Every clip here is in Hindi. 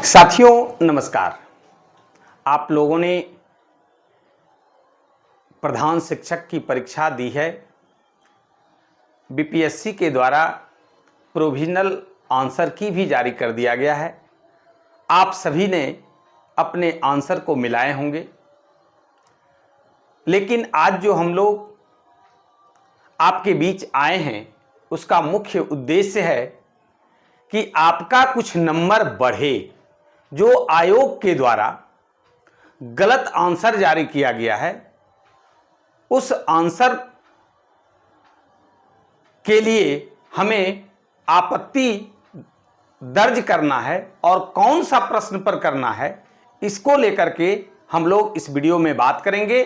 साथियों नमस्कार। आप लोगों ने प्रधान शिक्षक की परीक्षा दी है। बीपीएससी के द्वारा प्रोविजनल आंसर की भी जारी कर दिया गया है। आप सभी ने अपने आंसर को मिलाए होंगे, लेकिन आज जो हम लोग आपके बीच आए हैं उसका मुख्य उद्देश्य है कि आपका कुछ नंबर बढ़े। जो आयोग के द्वारा गलत आंसर जारी किया गया है, उस आंसर के लिए हमें आपत्ति दर्ज करना है और कौन सा प्रश्न पर करना है, इसको लेकर के हम लोग इस वीडियो में बात करेंगे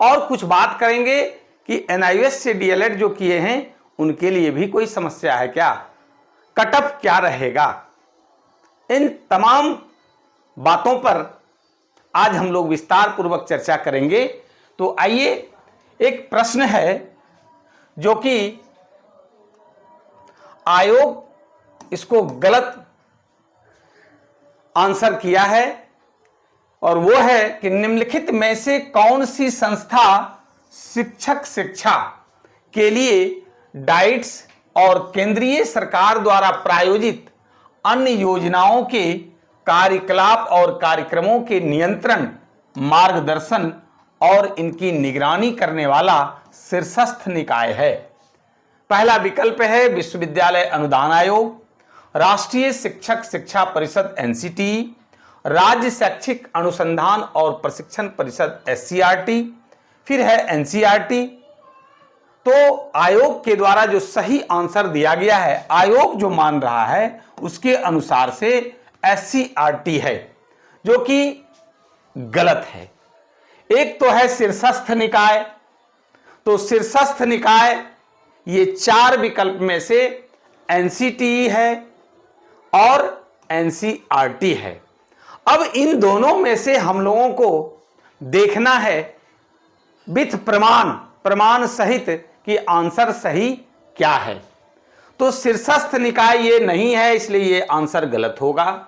और कुछ बात करेंगे कि एनआईओएस से डीएलएड जो किए हैं उनके लिए भी कोई समस्या है क्या, कट ऑफ क्या रहेगा। इन तमाम बातों पर आज हम लोग विस्तार पूर्वक चर्चा करेंगे। तो आइए, एक प्रश्न है जो कि आयोग इसको गलत आंसर किया है और वो है कि निम्नलिखित में से कौन सी संस्था शिक्षक शिक्षा के लिए डाइट्स और केंद्रीय सरकार द्वारा प्रायोजित अन्य योजनाओं के कार्यकलाप और कार्यक्रमों के नियंत्रण, मार्गदर्शन और इनकी निगरानी करने वाला शीर्षस्थ निकाय है। पहला विकल्प है विश्वविद्यालय अनुदान आयोग, राष्ट्रीय शिक्षक शिक्षा परिषद एनसीटीई, राज्य शैक्षिक अनुसंधान और प्रशिक्षण परिषद एससीईआरटी, फिर है एनसीईआरटी। तो आयोग के द्वारा जो सही आंसर दिया गया है, आयोग जो मान रहा है उसके अनुसार से एससीईआरटी है, जो कि गलत है। एक तो है शीर्षस्थ निकाय, तो शीर्षस्थ निकाय ये चार विकल्प में से एनसीटीई है और एनसीईआरटी है। अब इन दोनों में से हम लोगों को देखना है विथ प्रमाण सहित कि आंसर सही क्या है। तो शीर्षस्थ निकाय ये नहीं है, इसलिए ये आंसर गलत होगा।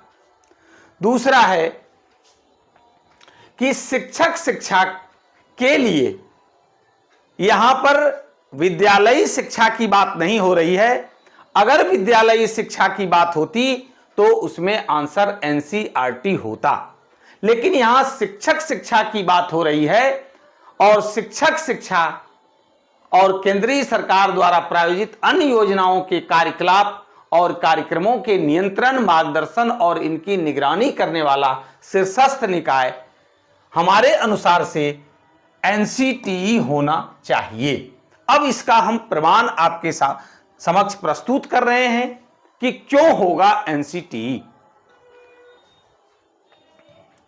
दूसरा है कि शिक्षक शिक्षा के लिए यहां पर विद्यालयी शिक्षा की बात नहीं हो रही है। अगर विद्यालयी शिक्षा की बात होती तो उसमें आंसर एनसीईआरटी होता, लेकिन यहां शिक्षक शिक्षा की बात हो रही है और शिक्षक शिक्षा और केंद्रीय सरकार द्वारा प्रायोजित अन्य योजनाओं के कार्यकलाप और कार्यक्रमों के नियंत्रण, मार्गदर्शन और इनकी निगरानी करने वाला शीर्षस्थ निकाय हमारे अनुसार से एनसीटीई होना चाहिए। अब इसका हम प्रमाण आपके समक्ष प्रस्तुत कर रहे हैं कि क्यों होगा एनसीटीई।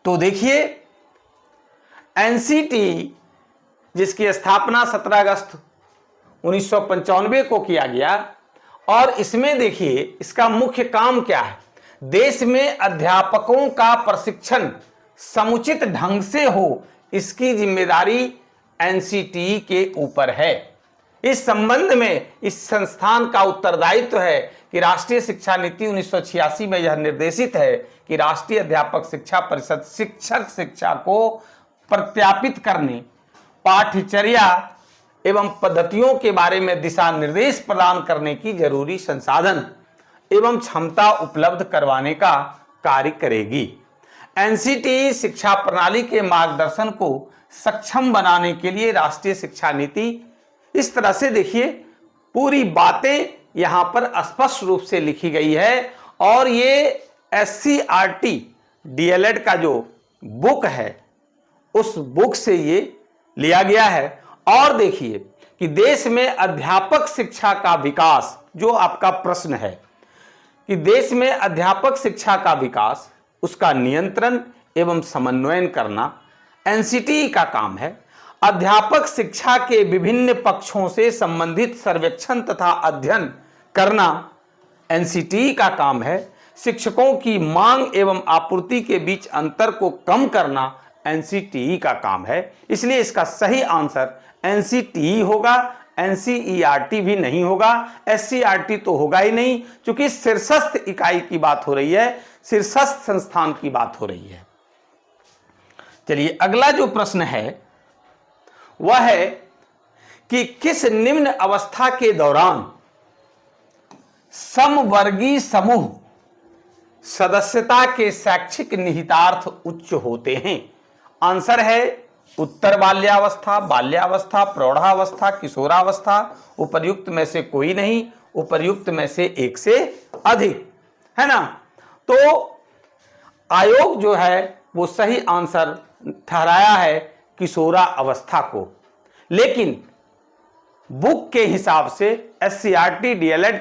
तो देखिए, एनसीटीई जिसकी स्थापना 17 अगस्त 1995 को किया गया और इसमें देखिए इसका मुख्य काम क्या है। देश में अध्यापकों का प्रशिक्षण समुचित ढंग से हो, इसकी जिम्मेदारी एनसीटीई के ऊपर है। इस संबंध में इस संस्थान का उत्तरदायित्व है कि राष्ट्रीय शिक्षा नीति 1986 में यह निर्देशित है कि राष्ट्रीय अध्यापक शिक्षा परिषद शिक्षक शिक्षा को प्रत्यापित करने, पाठ्यचर्या एवं पद्धतियों के बारे में दिशा निर्देश प्रदान करने की जरूरी संसाधन एवं क्षमता उपलब्ध करवाने का कार्य करेगी। एनसीटीई शिक्षा प्रणाली के मार्गदर्शन को सक्षम बनाने के लिए राष्ट्रीय शिक्षा नीति, इस तरह से देखिए पूरी बातें यहां पर स्पष्ट रूप से लिखी गई है और ये एससीईआरटी डीएलएड का जो बुक है उस बुक से ये लिया गया है। और देखिए कि देश में अध्यापक शिक्षा का विकास, जो आपका प्रश्न है कि देश में अध्यापक शिक्षा का विकास, उसका नियंत्रण एवं समन्वयन करना एनसीटीई का काम है। अध्यापक शिक्षा के विभिन्न पक्षों से संबंधित सर्वेक्षण तथा अध्ययन करना एनसीटीई का काम है। शिक्षकों की मांग एवं आपूर्ति के बीच अंतर को कम करना एनसीटीई का काम है। इसलिए इसका सही आंसर एनसीटीई होगा, एनसीईआरटी भी नहीं होगा, एससीईआरटी तो होगा ही नहीं, क्योंकि शीर्षस्थ इकाई की बात हो रही है। शीर्षस्थ संस्थान की बात हो रही है। चलिए अगला जो प्रश्न है वह है कि किस निम्न अवस्था के दौरान समवर्गीय समूह सदस्यता के शैक्षिक निहितार्थ उच्च होते हैं। आंसर है उत्तर बाल्यावस्था, बाल्यावस्था, प्रौढ़ावस्था, किशोरावस्था, उपर्युक्त में से कोई नहीं, उपर्युक्त में से एक से अधिक, है ना। तो आयोग जो है वो सही आंसर ठहराया है किशोरा अवस्था को, लेकिन बुक के हिसाब से SCERT DLED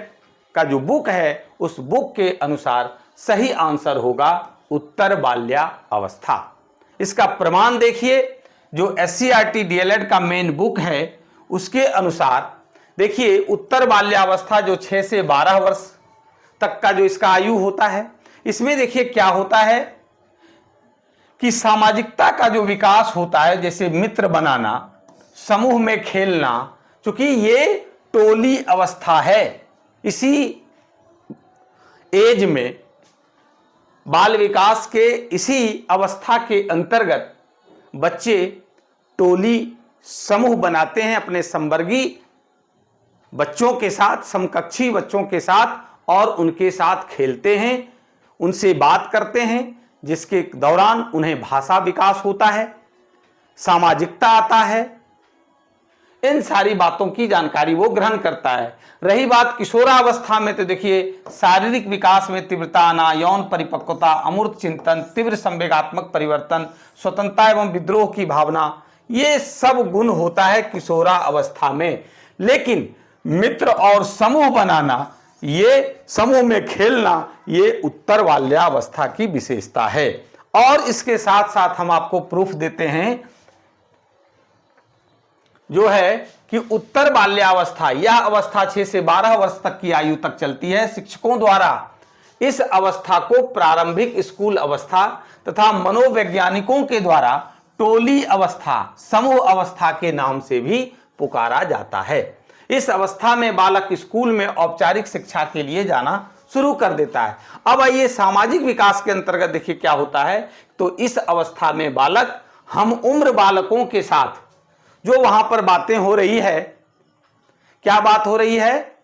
का जो बुक है उस बुक के अनुसार सही आंसर होगा उत्तर बाल्यावस्था। इसका प्रमाण देखिए, जो SCERT DLED का मेन बुक है उसके अनुसार देखिए उत्तर बाल्यावस्था जो 6 से 12 वर्ष तक का जो इसका आयु होता है, इसमें देखिए क्या होता है कि सामाजिकता का जो विकास होता है, जैसे मित्र बनाना, समूह में खेलना, क्योंकि ये टोली अवस्था है, इसी एज में बाल विकास के इसी अवस्था के अंतर्गत बच्चे टोली समूह बनाते हैं अपने समवर्गी बच्चों के साथ, समकक्षी बच्चों के साथ, और उनके साथ खेलते हैं, उनसे बात करते हैं, जिसके दौरान उन्हें भाषा विकास होता है, सामाजिकता आता है, इन सारी बातों की जानकारी वो ग्रहण करता है। रही बात किशोरावस्था में, तो देखिए शारीरिक विकास में तीव्रता आना, यौन परिपक्वता, अमूर्त चिंतन, तीव्र संवेगात्मक परिवर्तन, स्वतंत्रता एवं विद्रोह की भावना, ये सब गुण होता है किशोरा अवस्था में। लेकिन मित्र और समूह बनाना, ये समूह में खेलना, ये उत्तर बाल्यावस्था की विशेषता है। और इसके साथ साथ हम आपको प्रूफ देते हैं जो है कि उत्तर बाल्यावस्था, यह अवस्था 6 से 12 वर्ष तक की आयु तक चलती है। शिक्षकों द्वारा इस अवस्था को प्रारंभिक स्कूल अवस्था तथा मनोवैज्ञानिकों के द्वारा टोली अवस्था, समूह अवस्था के नाम से भी पुकारा जाता है। इस अवस्था में बालक स्कूल में औपचारिक शिक्षा के लिए जाना शुरू कर देता है। अब आइए सामाजिक विकास के अंतर्गत देखिए क्या होता है। तो इस अवस्था में बालक हम उम्र बालकों के साथ जो वहां पर बातें हो रही है, क्या बात हो रही है,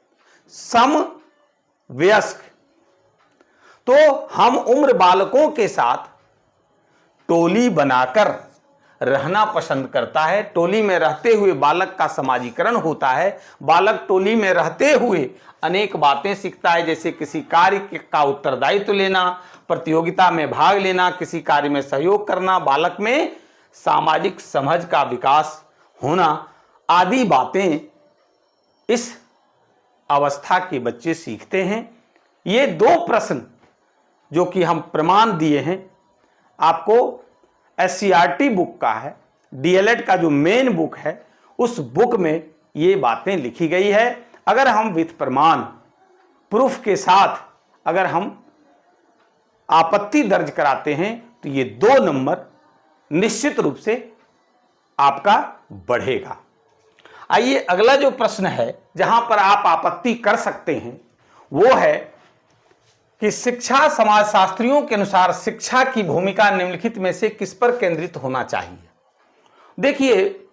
समवयस्क, तो हम उम्र बालकों के साथ टोली बनाकर रहना पसंद करता है। टोली में रहते हुए बालक का समाजीकरण होता है। बालक टोली में रहते हुए अनेक बातें सीखता है, जैसे किसी कार्य का उत्तरदायित्व लेना, प्रतियोगिता में भाग लेना, किसी कार्य में सहयोग करना, बालक में सामाजिक समझ का विकास होना, आदि बातें इस अवस्था के बच्चे सीखते हैं। ये 2 प्रश्न जो कि हम प्रमाण दिए हैं आपको, SCERT बुक का है, DLED का जो मेन बुक है उस बुक में ये बातें लिखी गई है। अगर हम विथ प्रमाण प्रूफ के साथ अगर हम आपत्ति दर्ज कराते हैं तो ये 2 नंबर निश्चित रूप से आपका बढ़ेगा। आइए अगला जो प्रश्न है जहां पर आप आपत्ति कर सकते हैं वो है कि शिक्षा समाजशास्त्रियों के अनुसार शिक्षा की भूमिका निम्नलिखित में से किस पर केंद्रित होना चाहिए। देखिए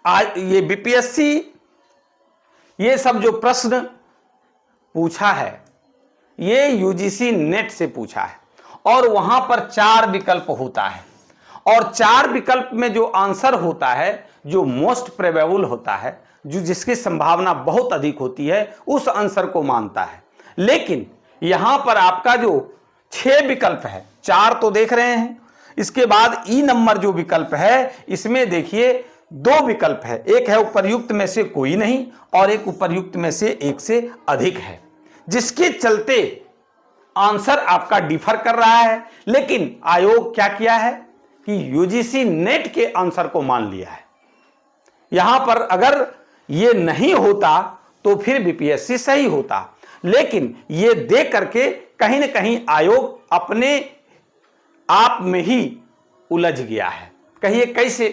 आज ये BPSC ये सब जो प्रश्न पूछा है ये UGC नेट से पूछा है और वहां पर 4 विकल्प होता है और 4 विकल्प में जो आंसर होता है, जो मोस्ट प्रोबेबल होता है, जो जिसकी संभावना बहुत अधिक होती है, उस आंसर को मानता है। लेकिन यहां पर आपका जो 6 विकल्प है, 4 तो देख रहे हैं, इसके बाद ई नंबर जो विकल्प है इसमें देखिए 2 विकल्प है, एक है उपर्युक्त में से कोई नहीं और एक उपर्युक्त में से एक से अधिक है, जिसके चलते आंसर आपका डिफर कर रहा है। लेकिन आयोग क्या किया है कि UGC नेट के आंसर को मान लिया है। यहां पर अगर ये नहीं होता तो फिर BPSC सही होता, लेकिन ये देख करके कहीं ना कहीं आयोग अपने आप में ही उलझ गया है। कहिए कैसे।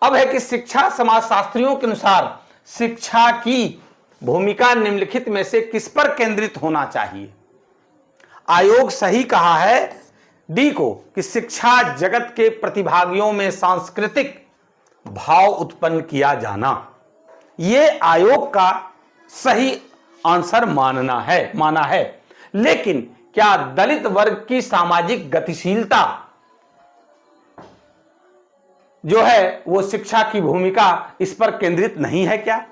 अब है कि शिक्षा समाजशास्त्रियों के अनुसार शिक्षा की भूमिका निम्नलिखित में से किस पर केंद्रित होना चाहिए। आयोग सही कहा है डी को कि शिक्षा जगत के प्रतिभागियों में सांस्कृतिक भाव उत्पन्न किया जाना, यह आयोग का सही आंसर माना है। लेकिन क्या दलित वर्ग की सामाजिक गतिशीलता जो है वो शिक्षा की भूमिका इस पर केंद्रित नहीं है क्या?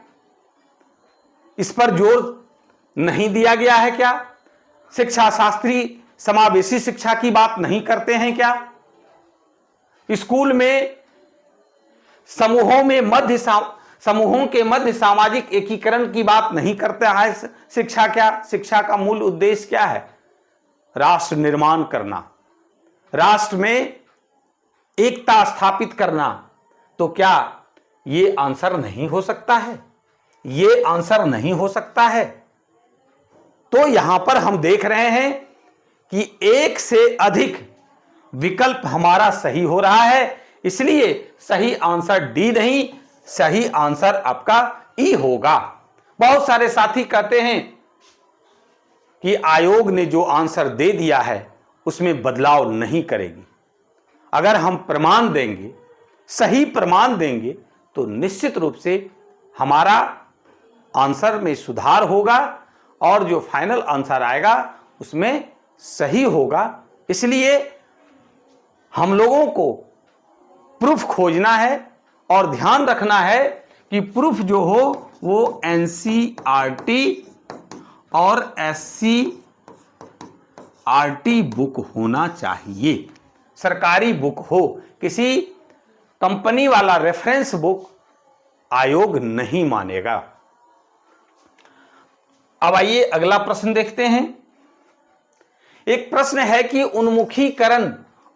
इस पर जोर नहीं दिया गया है क्या? शिक्षा शास्त्री समावेशी शिक्षा की बात नहीं करते हैं क्या? स्कूल में समूहों के मध्य सामाजिक एकीकरण की बात नहीं करता है शिक्षा? क्या शिक्षा का मूल उद्देश्य क्या है? राष्ट्र निर्माण करना, राष्ट्र में एकता स्थापित करना। तो क्या ये आंसर नहीं हो सकता है? ये आंसर नहीं हो सकता है। तो यहां पर हम देख रहे हैं कि एक से अधिक विकल्प हमारा सही हो रहा है, इसलिए सही आंसर डी नहीं, सही आंसर आपका ई होगा। बहुत सारे साथी कहते हैं कि आयोग ने जो आंसर दे दिया है उसमें बदलाव नहीं करेगी। अगर हम प्रमाण देंगे, सही प्रमाण देंगे, तो निश्चित रूप से हमारा आंसर में सुधार होगा और जो फाइनल आंसर आएगा उसमें सही होगा। इसलिए हम लोगों को प्रूफ खोजना है और ध्यान रखना है कि प्रूफ जो हो वो एनसीईआरटी और एससीईआरटी बुक होना चाहिए, सरकारी बुक हो। किसी कंपनी वाला रेफरेंस बुक आयोग नहीं मानेगा। अब आइए अगला प्रश्न देखते हैं। एक प्रश्न है कि उन्मुखीकरण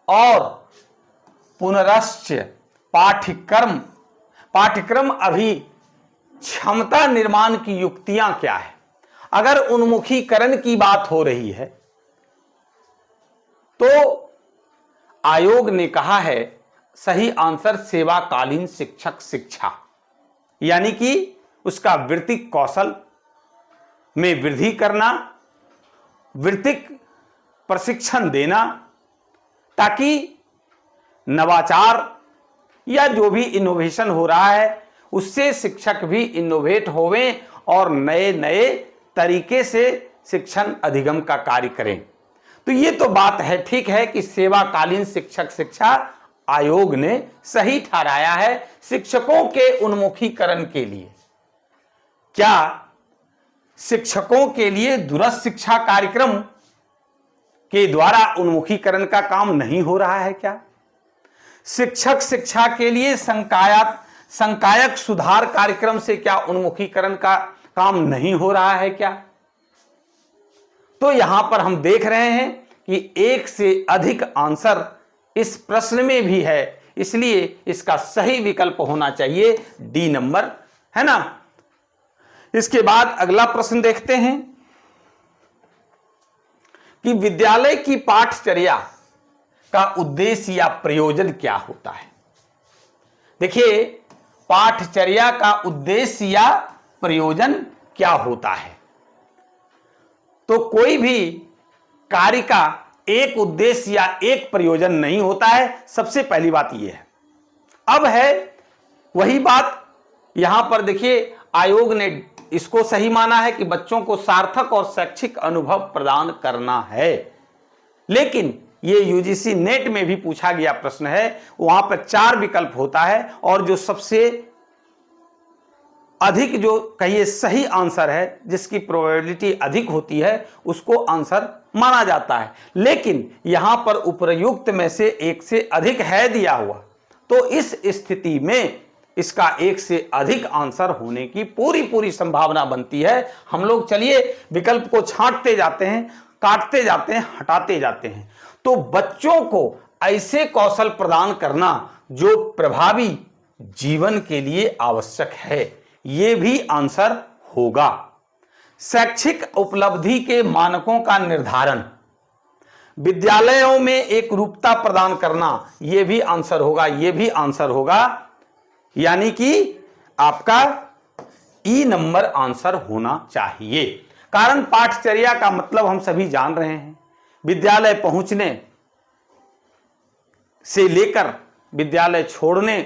और पुनरश्च पाठ्यक्रम अभी क्षमता निर्माण की युक्तियां क्या है? अगर उन्मुखीकरण की बात हो रही है तो आयोग ने कहा है सही आंसर सेवाकालीन शिक्षक शिक्षा, यानी कि उसका वृत्तिक कौशल में वृद्धि करना, वृत्तिक प्रशिक्षण देना, ताकि नवाचार या जो भी इनोवेशन हो रहा है उससे शिक्षक भी इनोवेट होवें और नए नए तरीके से शिक्षण अधिगम का कार्य करें। तो ये तो बात है, ठीक है कि सेवाकालीन शिक्षक शिक्षा आयोग ने सही ठहराया है शिक्षकों के उन्मुखीकरण के लिए। क्या शिक्षकों के लिए दूरस्थ शिक्षा कार्यक्रम के द्वारा उन्मुखीकरण का काम नहीं हो रहा है क्या? शिक्षक शिक्षा के लिए संकायक सुधार कार्यक्रम से क्या उन्मुखीकरण का काम नहीं हो रहा है क्या? तो यहां पर हम देख रहे हैं कि एक से अधिक आंसर इस प्रश्न में भी है, इसलिए इसका सही विकल्प होना चाहिए डी नंबर, है ना। इसके बाद अगला प्रश्न देखते हैं कि विद्यालय की पाठचर्या का उद्देश्य या प्रयोजन क्या होता है। देखिए, पाठचर्या का उद्देश्य या प्रयोजन क्या होता है। तो कोई भी कार्य का एक उद्देश्य या एक प्रयोजन नहीं होता है, सबसे पहली बात यह है। अब है वही बात यहां पर देखिए, आयोग ने इसको सही माना है कि बच्चों को सार्थक और शैक्षिक अनुभव प्रदान करना है। लेकिन ये यूजीसी नेट में भी पूछा गया प्रश्न है, वहां पर 4 विकल्प होता है और जो सबसे अधिक जो कहिए सही आंसर है, जिसकी प्रोबेबिलिटी अधिक होती है, उसको आंसर माना जाता है। लेकिन यहां पर उपयुक्त में से एक से अधिक है दिया हुआ, तो इस स्थिति में इसका एक से अधिक आंसर होने की पूरी संभावना बनती है। हम लोग चलिए विकल्प को छांटते जाते हैं, काटते जाते हैं, हटाते जाते हैं। तो बच्चों को ऐसे कौशल प्रदान करना जो प्रभावी जीवन के लिए आवश्यक है, यह भी आंसर होगा। शैक्षिक उपलब्धि के मानकों का निर्धारण, विद्यालयों में एक रूपता प्रदान करना, यह भी आंसर होगा, यह भी आंसर होगा। यानी कि आपका ई नंबर आंसर होना चाहिए। कारण पाठचर्या का मतलब हम सभी जान रहे हैं विद्यालय पहुंचने से लेकर विद्यालय छोड़ने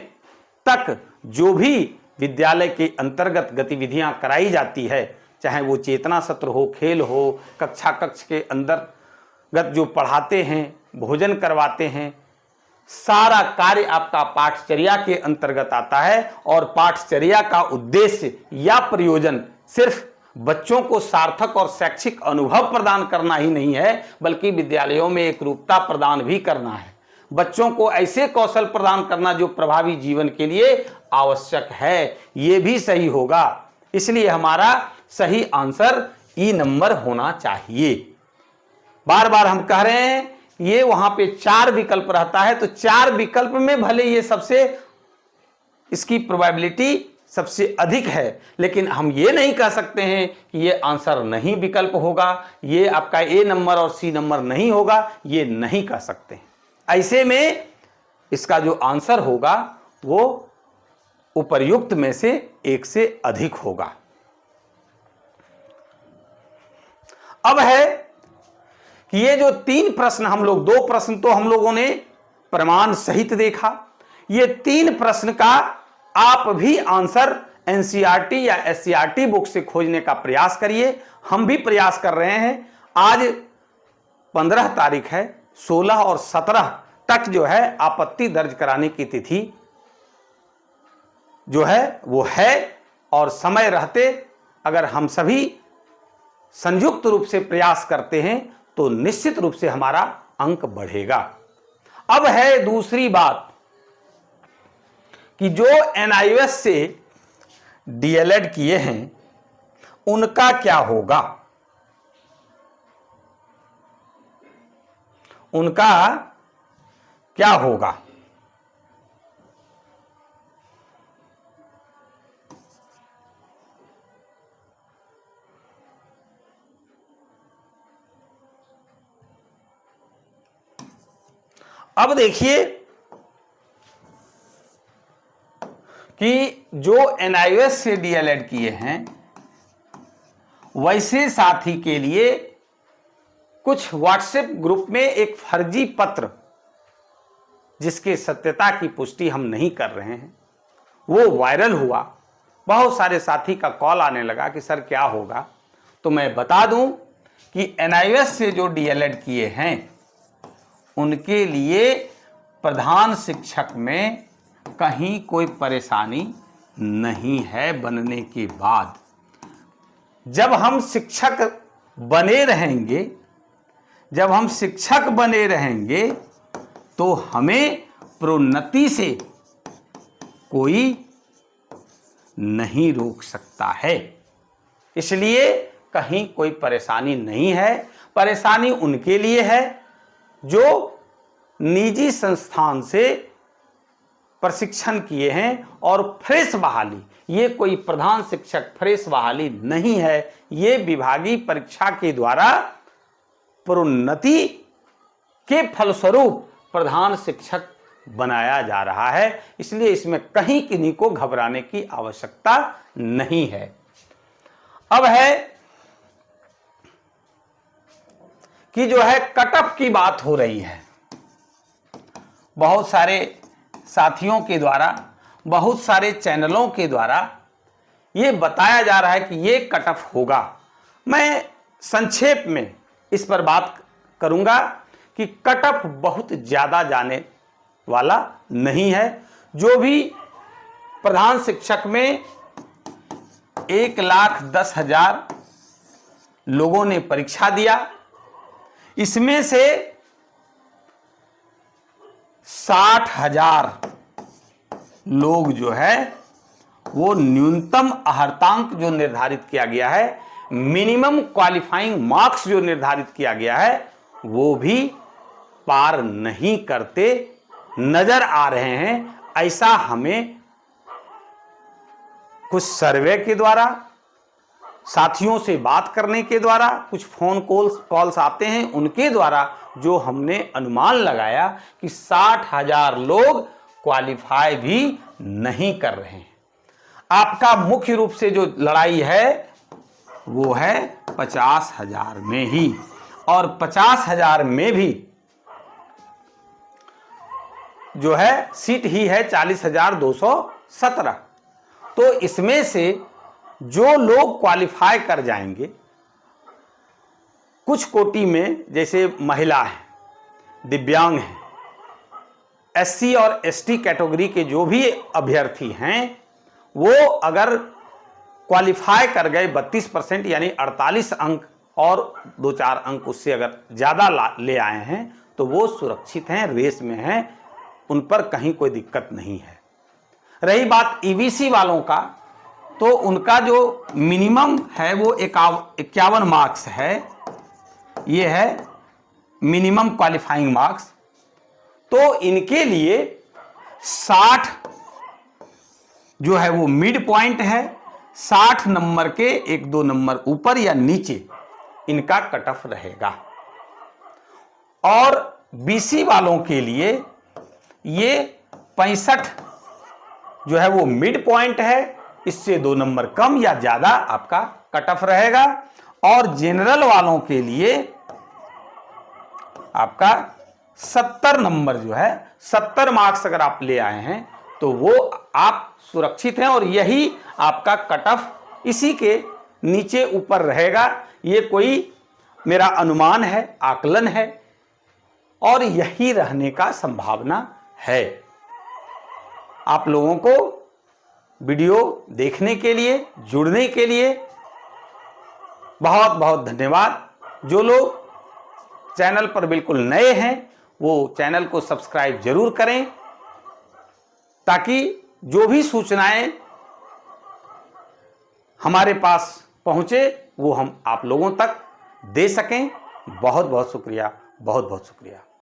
तक जो भी विद्यालय के अंतर्गत गतिविधियां कराई जाती है, चाहे वो चेतना सत्र हो, खेल हो, कक्ष के अंतर्गत जो पढ़ाते हैं, भोजन करवाते हैं, सारा कार्य आपका पाठचर्या के अंतर्गत आता है। और पाठचर्या का उद्देश्य या प्रयोजन सिर्फ बच्चों को सार्थक और शैक्षिक अनुभव प्रदान करना ही नहीं है, बल्कि विद्यालयों में एक रूपता प्रदान भी करना है। बच्चों को ऐसे कौशल प्रदान करना जो प्रभावी जीवन के लिए आवश्यक है, ये भी सही होगा। इसलिए हमारा सही आंसर ई नंबर होना चाहिए। बार बार हम कह रहे हैं ये वहां पे 4 विकल्प रहता है, तो 4 विकल्प में भले ये सबसे इसकी प्रोबेबिलिटी सबसे अधिक है, लेकिन हम ये नहीं कह सकते हैं कि ये आंसर नहीं विकल्प होगा, ये आपका ए नंबर और सी नंबर नहीं होगा, ये नहीं कह सकते। ऐसे में इसका जो आंसर होगा वो उपर्युक्त में से एक से अधिक होगा। अब है कि ये जो 3 प्रश्न हम लोग, 2 प्रश्न तो हम लोगों ने प्रमाण सहित देखा, ये 3 प्रश्न का आप भी आंसर एनसीईआरटी या एससीईआरटी बुक से खोजने का प्रयास करिए। हम भी प्रयास कर रहे हैं। आज 15 तारीख है, 16 और 17 तक जो है आपत्ति दर्ज कराने की तिथि जो है वो है, और समय रहते अगर हम सभी संयुक्त रूप से प्रयास करते हैं तो निश्चित रूप से हमारा अंक बढ़ेगा। अब है दूसरी बात कि जो एनआईओएस से डीएलएड किए हैं उनका क्या होगा, उनका क्या होगा। अब देखिए कि जो एनआईओएस से डीएलएड किए हैं वैसे साथी के लिए कुछ व्हाट्सएप ग्रुप में एक फर्जी पत्र जिसके सत्यता की पुष्टि हम नहीं कर रहे हैं वो वायरल हुआ। बहुत सारे साथी का कॉल आने लगा कि सर क्या होगा। तो मैं बता दूं कि एनआईओएस से जो डीएलएड किए हैं उनके लिए प्रधान शिक्षक में कहीं कोई परेशानी नहीं है बनने के बाद। जब हम शिक्षक बने रहेंगे, जब हम शिक्षक बने रहेंगे तो हमें प्रोन्नति से कोई नहीं रोक सकता है। इसलिए कहीं कोई परेशानी नहीं है। परेशानी उनके लिए है जो निजी संस्थान से प्रशिक्षण किए हैं और फ्रेश बहाली, ये कोई प्रधान शिक्षक फ्रेश बहाली नहीं है, ये विभागीय परीक्षा के द्वारा प्रोन्नति के फलस्वरूप प्रधान शिक्षक बनाया जा रहा है। इसलिए इसमें कहीं किन्हीं को घबराने की आवश्यकता नहीं है। अब है कि जो है कट ऑफ की बात हो रही है। बहुत सारे साथियों के द्वारा, बहुत सारे चैनलों के द्वारा ये बताया जा रहा है कि ये कट ऑफ होगा। मैं संक्षेप में इस पर बात करूंगा कि कट ऑफ बहुत ज़्यादा जाने वाला नहीं है। जो भी प्रधान शिक्षक में 1,10,000 लोगों ने परीक्षा दिया, इसमें से 60,000 लोग जो है वो न्यूनतम अर्हतांक जो निर्धारित किया गया है, मिनिमम क्वालिफाइंग मार्क्स जो निर्धारित किया गया है, वो भी पार नहीं करते नजर आ रहे हैं। ऐसा हमें कुछ सर्वे के द्वारा, साथियों से बात करने के द्वारा, कुछ फोन कॉल्स आते हैं उनके द्वारा जो हमने अनुमान लगाया कि 60,000 लोग क्वालिफाई भी नहीं कर रहे हैं। आपका मुख्य रूप से जो लड़ाई है वो है 50,000 में ही, और 50,000 में भी जो है सीट ही है 40,217। तो इसमें से जो लोग क्वालिफाई कर जाएंगे, कुछ कोटि में जैसे महिला है, दिव्यांग हैं, एससी और एसटी कैटेगरी के जो भी अभ्यर्थी हैं, वो अगर क्वालिफाई कर गए 32% यानी 48 अंक और 2-4 अंक उससे अगर ज़्यादा ले आए हैं तो वो सुरक्षित हैं, रेस में हैं, उन पर कहीं कोई दिक्कत नहीं है। रही बात ईबीसी वालों का, तो उनका जो मिनिमम है वो 51 मार्क्स है, ये है मिनिमम क्वालिफाइंग मार्क्स। तो इनके लिए 60 जो है वो मिड पॉइंट है, 60 नंबर के 1-2 नंबर ऊपर या नीचे इनका कट ऑफ रहेगा। और बीसी वालों के लिए ये 65 जो है वो मिड पॉइंट है, इससे 2 नंबर कम या ज्यादा आपका कट ऑफ रहेगा। और जनरल वालों के लिए आपका 70 नंबर जो है, 70 मार्क्स अगर आप ले आए हैं तो वो आप सुरक्षित हैं, और यही आपका कट ऑफ इसी के नीचे ऊपर रहेगा। ये कोई मेरा अनुमान है, आकलन है, और यही रहने का संभावना है। आप लोगों को वीडियो देखने के लिए, जुड़ने के लिए बहुत बहुत धन्यवाद। जो लोग चैनल पर बिल्कुल नए हैं वो चैनल को सब्सक्राइब जरूर करें, ताकि जो भी सूचनाएं हमारे पास पहुंचे वो हम आप लोगों तक दे सकें। बहुत बहुत शुक्रिया, बहुत बहुत शुक्रिया।